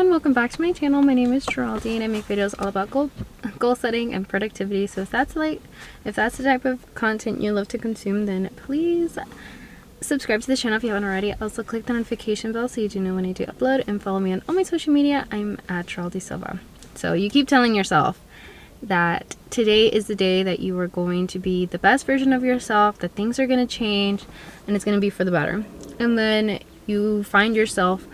everyone, welcome back to my channel. My name is Geraldine and I make videos all about goal setting and productivity. So if that's the type of content you love to consume, then please subscribe to the channel if you haven't already. Also click the notification bell so you do know when I do upload, and follow me on all my social media. I'm at Geraldine Silva. So you keep telling yourself that today is the day that you are going to be the best version of yourself, that things are going to change and it's going to be for the better. And then you find yourself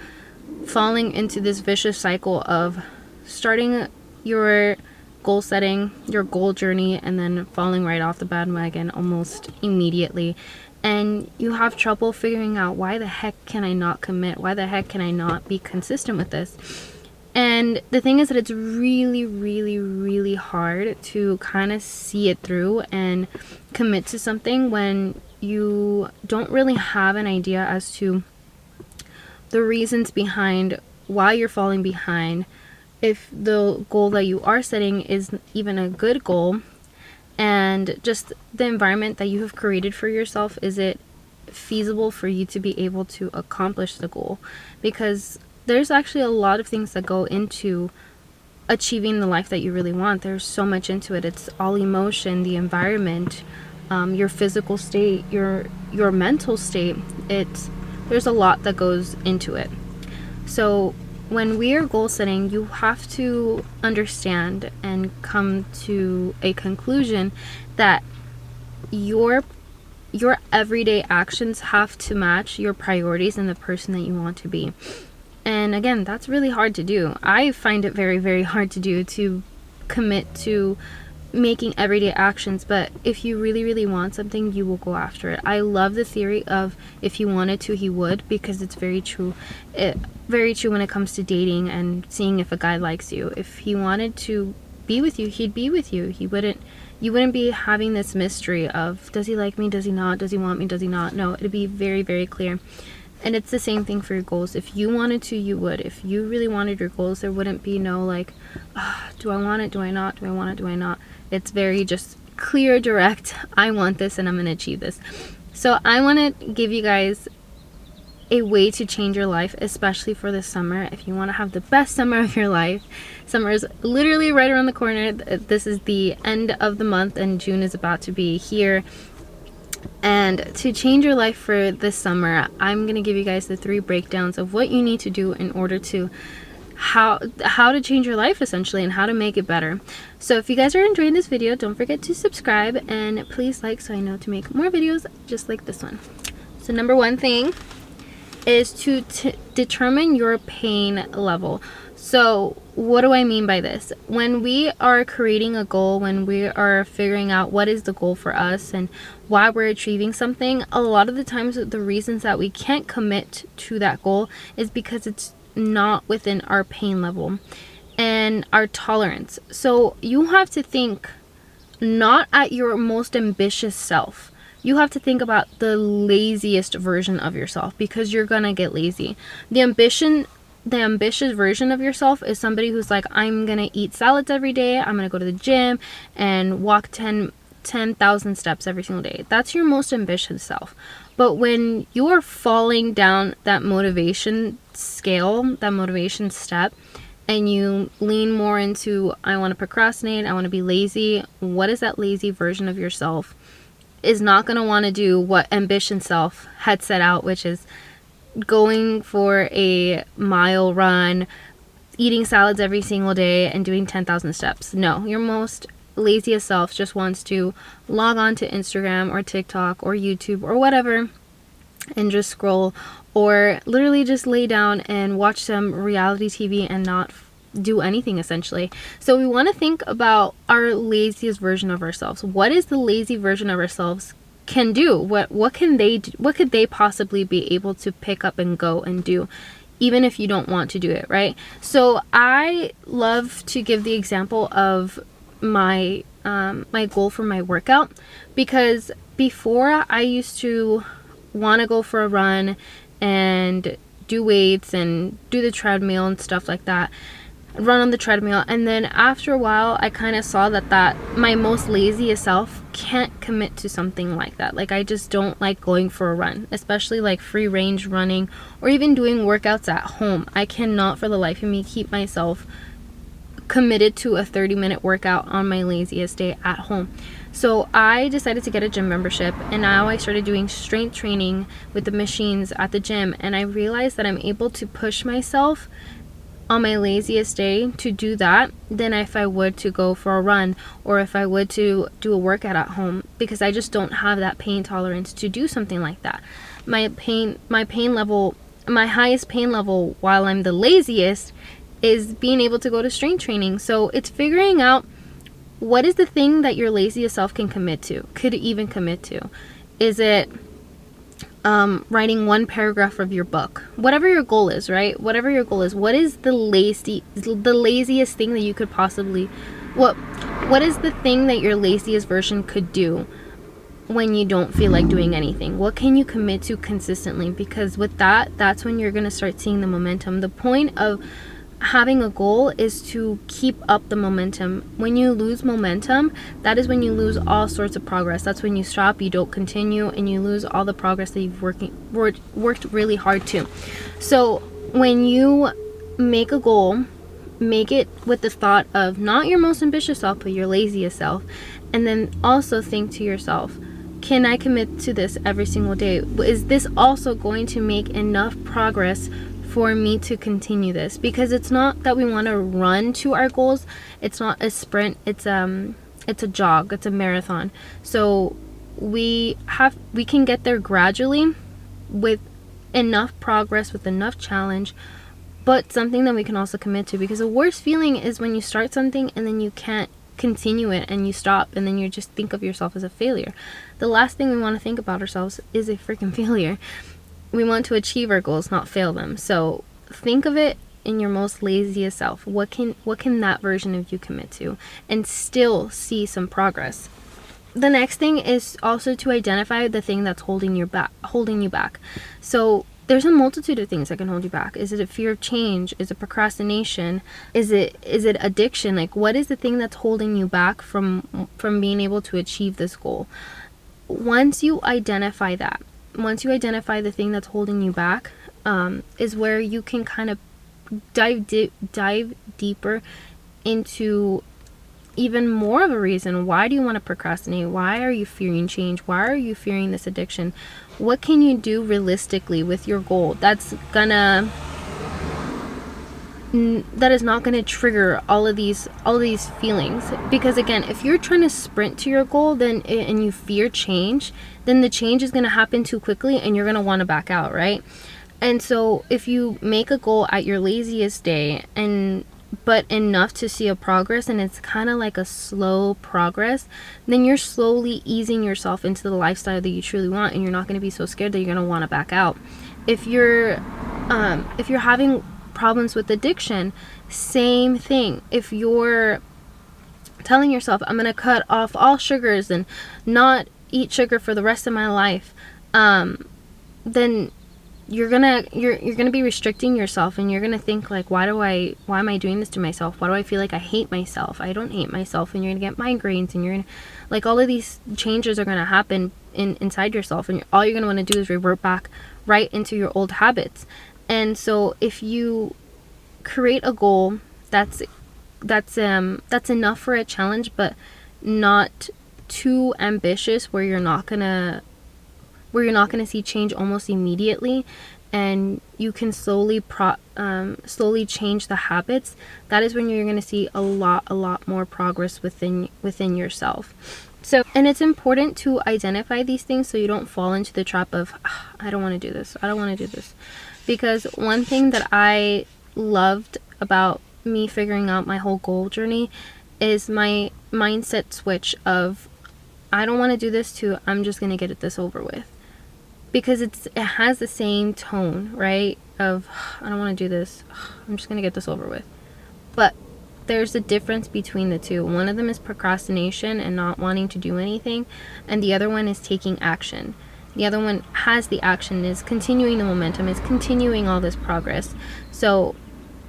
falling into this vicious cycle of starting your goal setting, your goal journey, and then falling right off the bandwagon almost immediately. And you have trouble figuring out, why the heck can I not commit? Why the heck can I not be consistent with this? And the thing is that it's really, really, really hard to kind of see it through and commit to something when you don't really have an idea as to the reasons behind why you're falling behind, if the goal that you are setting is even a good goal, and just the environment that you have created for yourself. Is it feasible for you to be able to accomplish the goal? Because there's actually a lot of things that go into achieving the life that you really want. There's so much into it. It's all emotion, the environment, your physical state, your mental state. There's a lot that goes into it. So when we are goal setting, you have to understand and come to a conclusion that your everyday actions have to match your priorities and the person that you want to be. And again, that's really hard to do. I find it very, very hard to do, to commit to making everyday actions. But if you really, really want something, you will go after it. I love the theory of, if he wanted to, he would, because it's very true. Very true when it comes to dating and seeing if a guy likes you. If he wanted to be with you, he'd be with you. You wouldn't be having this mystery of, does he like me, does he not, does he want me, does he not? No, it'd be very, very clear. And it's the same thing for your goals. If you wanted to, you would. If you really wanted your goals, there wouldn't be no like, do I want it, do I not, do I want it, do I not? It's very just clear, direct. I want this and I'm going to achieve this. So I want to give you guys a way to change your life, especially for the summer. If you want to have the best summer of your life, summer is literally right around the corner. This is the end of the month and June is about to be here. And to change your life for this summer, I'm going to give you guys the 3 breakdowns of what you need to do in order to how to change your life, essentially, and how to make it better. So if you guys are enjoying this video, don't forget to subscribe and please like, so I know to make more videos just like this one. So number 1 thing is to determine your pain level. So what do I mean by this? When we are creating a goal, when we are figuring out what is the goal for us and why we're achieving something, a lot of the times the reasons that we can't commit to that goal is because it's not within our pain level and our tolerance. So you have to think not at your most ambitious self. You have to think about the laziest version of yourself, because you're gonna get lazy. The ambitious version of yourself is somebody who's like, I'm gonna eat salads every day, I'm gonna go to the gym and walk 10,000 steps every single day. That's your most ambitious self. But when you are falling down that motivation scale, that motivation step, and you lean more into, I want to procrastinate, I want to be lazy, what is that lazy version of yourself? Is not going to want to do what ambition self had set out, which is going for a mile run, eating salads every single day, and doing 10,000 steps. No, your most laziest self just wants to log on to Instagram or TikTok or YouTube or whatever and just scroll, or literally just lay down and watch some reality TV and not do anything, essentially. So we want to think about our laziest version of ourselves. What is the lazy version of ourselves can do? What can they do? What could they possibly be able to pick up and go and do, even if you don't want to do it, right? So I love to give the example of my goal for my workout, because before I used to want to go for a run and do weights and do the treadmill and stuff like that. run on the treadmill. And then after a while, I kind of saw that my most laziest self can't commit to something like that. Like, I just don't like going for a run, especially like free range running or even doing workouts at home. I cannot for the life of me keep myself committed to a 30-minute workout on my laziest day at home. So I decided to get a gym membership, and now I started doing strength training with the machines at the gym, and I realized that I'm able to push myself on my laziest day to do that than if I would to go for a run or if I would to do a workout at home, because I just don't have that pain tolerance to do something like that. My highest pain level while I'm the laziest is being able to go to strength training. So it's figuring out what is the thing that your laziest self could even commit to. Is it writing one paragraph of your book? Whatever your goal is, right? Whatever your goal is, what is the laziest thing that you could possibly, what is the thing that your laziest version could do when you don't feel like doing anything? What can you commit to consistently? Because with that's when you're going to start seeing the momentum. The point of having a goal is to keep up the momentum. When you lose momentum, that is when you lose all sorts of progress. That's when you stop, you don't continue, and you lose all the progress that you've worked really hard to. So when you make a goal, make it with the thought of not your most ambitious self, but your laziest self. And then also think to yourself, can I commit to this every single day? Is this also going to make enough progress for me to continue this? Because it's not that we want to run to our goals. It's not a sprint. It's a jog. It's a marathon. So we can get there gradually with enough progress, with enough challenge, but something that we can also commit to. Because the worst feeling is when you start something and then you can't continue it and you stop, and then you just think of yourself as a failure. The last thing we want to think about ourselves is a freaking failure. We want to achieve our goals, not fail them. So think of it in your most laziest self. What can that version of you commit to and still see some progress? The next thing is also to identify the thing that's holding you back. So there's a multitude of things that can hold you back. Is it a fear of change? Is it procrastination? Is it addiction? Like, what is the thing that's holding you back from being able to achieve this goal? Once you identify the thing that's holding you back, is where you can kind of dive deeper into even more of a reason. Why do you want to procrastinate? Why are you fearing change? Why are you fearing this addiction? What can you do realistically with your goal that is not going to trigger all of these feelings? Because again, if you're trying to sprint to your goal and you fear change, then the change is going to happen too quickly and you're going to want to back out, right? And so if you make a goal at your laziest day but enough to see a progress, and it's kind of like a slow progress, then you're slowly easing yourself into the lifestyle that you truly want, and you're not going to be so scared that you're going to want to back out. If you're having problems with addiction, same thing. If you're telling yourself, I'm going to cut off all sugars and not eat sugar for the rest of my life, then you're gonna be restricting yourself, and you're gonna think like, why am I doing this to myself? Why do I feel like I hate myself? I don't hate myself. And you're gonna get migraines, and you're gonna, like, all of these changes are gonna happen inside yourself, and all you're gonna want to do is revert back right into your old habits. And so if you create a goal that's enough for a challenge, but not too ambitious, where you're not gonna see change almost immediately, and you can slowly change the habits, that is when you're going to see a lot more progress within yourself. So, and it's important to identify these things so you don't fall into the trap of, I don't want to do this. Because one thing that I loved about me figuring out my whole goal journey is my mindset switch of, I don't want to do this, to I'm just going to get this over with. Because it has the same tone, right? Of, I don't want to do this, I'm just going to get this over with. But there's a difference between the two. One of them is procrastination and not wanting to do anything, and the other one is taking action. The other one has the action, is continuing the momentum, is continuing all this progress. So,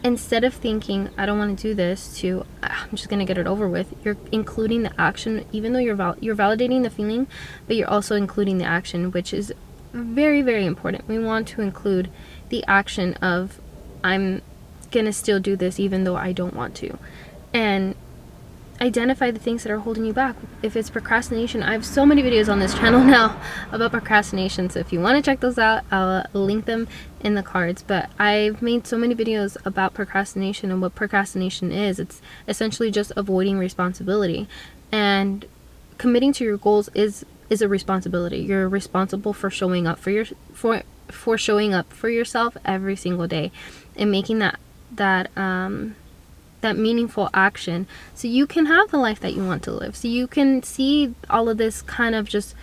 instead of thinking I don't want to do this to I'm just gonna get it over with, you're including the action. Even though you're validating the feeling, but you're also including the action, which is very, very important. We want to include the action of I'm gonna still do this even though I don't want to, and identify the things that are holding you back. If it's procrastination, I have so many videos on this channel now about procrastination, so if you want to check those out, I'll link them in the cards. But I've made so many videos about procrastination and what procrastination is. It's essentially just avoiding responsibility, and committing to your goals is a responsibility. You're responsible for showing up for showing up for yourself every single day, and making that meaningful action, so you can have the life that you want to live, so you can see all of this kind of just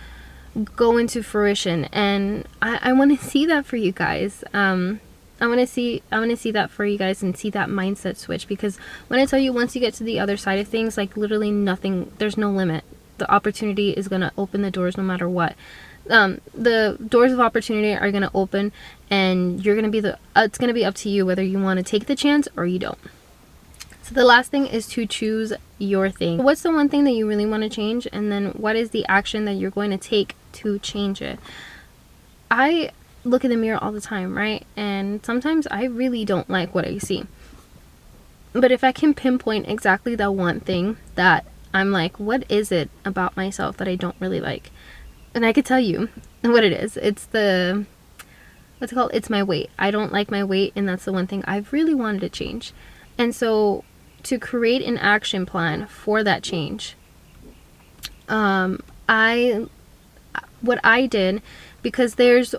go into fruition. And I want to see that for you guys. I want to see that for you guys, and see that mindset switch, because when I tell you, once you get to the other side of things, like literally nothing, there's no limit. The opportunity is going to open the doors no matter what. The doors of opportunity are going to open, and you're going to be it's going to be up to you whether you want to take the chance or you don't. So the last thing is to choose your thing. What's the one thing that you really want to change? And then what is the action that you're going to take to change it? I look in the mirror all the time, right? And sometimes I really don't like what I see. But if I can pinpoint exactly that one thing that I'm like, what is it about myself that I don't really like? And I could tell you what it is. It's what's it called? It's my weight. I don't like my weight, and that's the one thing I've really wanted to change. And so to create an action plan for that change, what I did, because there's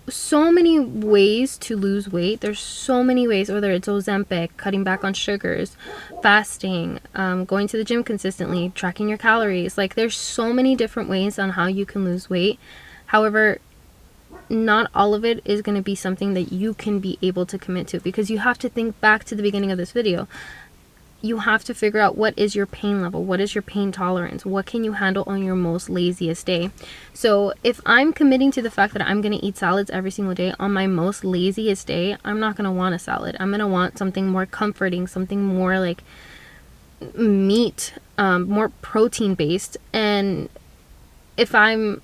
so many ways to lose weight. There's so many ways, whether it's Ozempic, cutting back on sugars, fasting, going to the gym consistently, tracking your calories. Like, there's so many different ways on how you can lose weight. However, not all of it is going to be something that you can be able to commit to, because you have to think back to the beginning of this video. You have to figure out what is your pain level, what is your pain tolerance, what can you handle on your most laziest day. So if I'm committing to the fact that I'm going to eat salads every single day on my most laziest day, I'm not going to want a salad. I'm going to want something more comforting, something more like meat, more protein based. And if I'm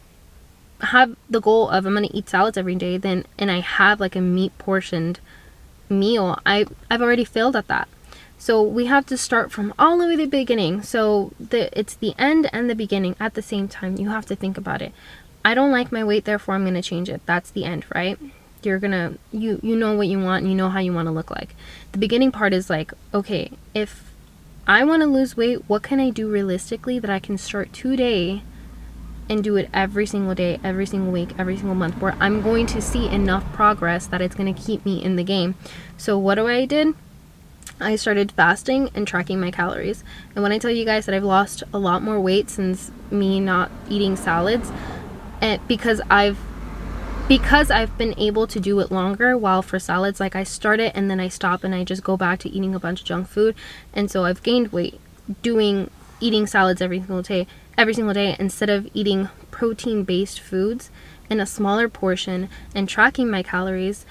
have the goal of I'm going to eat salads every day, then, and I have like a meat portioned meal, I've already failed at that. So we have to start from all the way to the beginning. So it's the end and the beginning at the same time. You have to think about it. I don't like my weight, therefore I'm going to change it. That's the end, right? You're gonna, you know what you want, and you know how you want to look like. The beginning part is like, okay, if I want to lose weight, what can I do realistically that I can start today and do it every single day, every single week, every single month, where I'm going to see enough progress that it's going to keep me in the game. So what I did? I started fasting and tracking my calories. And when I tell you guys that I've lost a lot more weight since me not eating salads, and because I've been able to do it longer, while for salads, like, I start it and then I stop and I just go back to eating a bunch of junk food. And so I've gained weight eating salads every single day instead of eating protein based foods in a smaller portion and tracking my calories.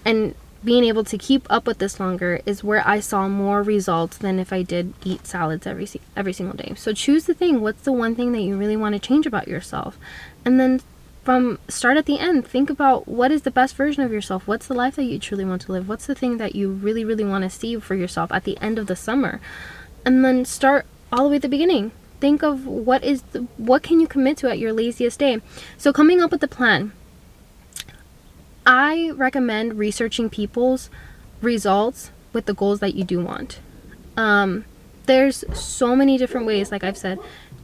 And being able to keep up with this longer is where I saw more results than if I did eat salads every single day. So choose the thing. What's the one thing that you really want to change about yourself? And then from start at the end, think about what is the best version of yourself. What's the life that you truly want to live? What's the thing that you really, really want to see for yourself at the end of the summer? And then start all the way at the beginning. Think of what can you commit to at your laziest day. So coming up with the plan, I recommend researching people's results with the goals that you do want. There's so many different ways, like I've said,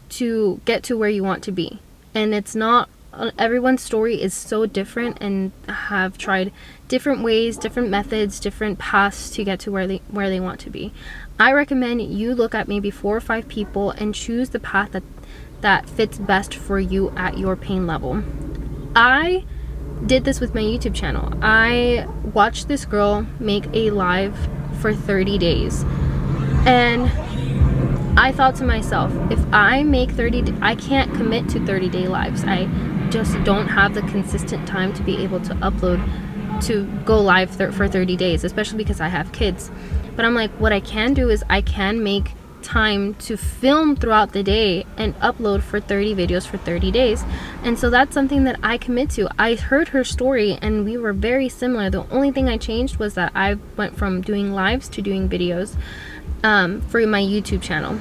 to get to where you want to be. And it's not, everyone's story is so different and have tried different ways, different methods, different paths to get to where they want to be. I recommend you look at maybe 4 or 5 people and choose the path that fits best for you at your pain level. I did this with my YouTube channel. I watched this girl make a live for 30 days, and I thought to myself, if I make I can't commit to 30-day lives. I just don't have the consistent time to be able to upload to go live for 30 days, especially because I have kids. But I'm like, what I can do is I can make time to film throughout the day and upload for 30 videos for 30 days. And so that's something that I commit to. I heard her story and we were very similar. The only thing I changed was that I went from doing lives to doing videos for my YouTube channel.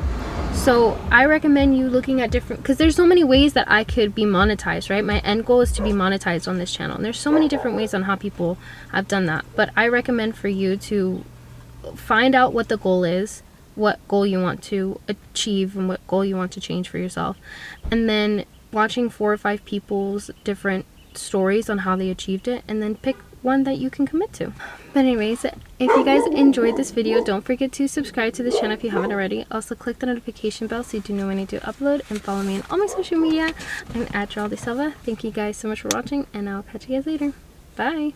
So I recommend you looking at different, because there's so many ways that I could be monetized, right? My end goal is to be monetized on this channel, and there's so many different ways on how people have done that. But I recommend for you to find out what the goal is, what goal you want to achieve, and what goal you want to change for yourself, and then watching 4 or 5 people's different stories on how they achieved it, and then pick one that you can commit to. But anyways, if you guys enjoyed this video, don't forget to subscribe to the channel if you haven't already. Also click the notification bell so you do know when I do upload, and follow me on all my social media. I'm @Geraldy Silva. Thank you guys so much for watching, and I'll catch you guys later. Bye.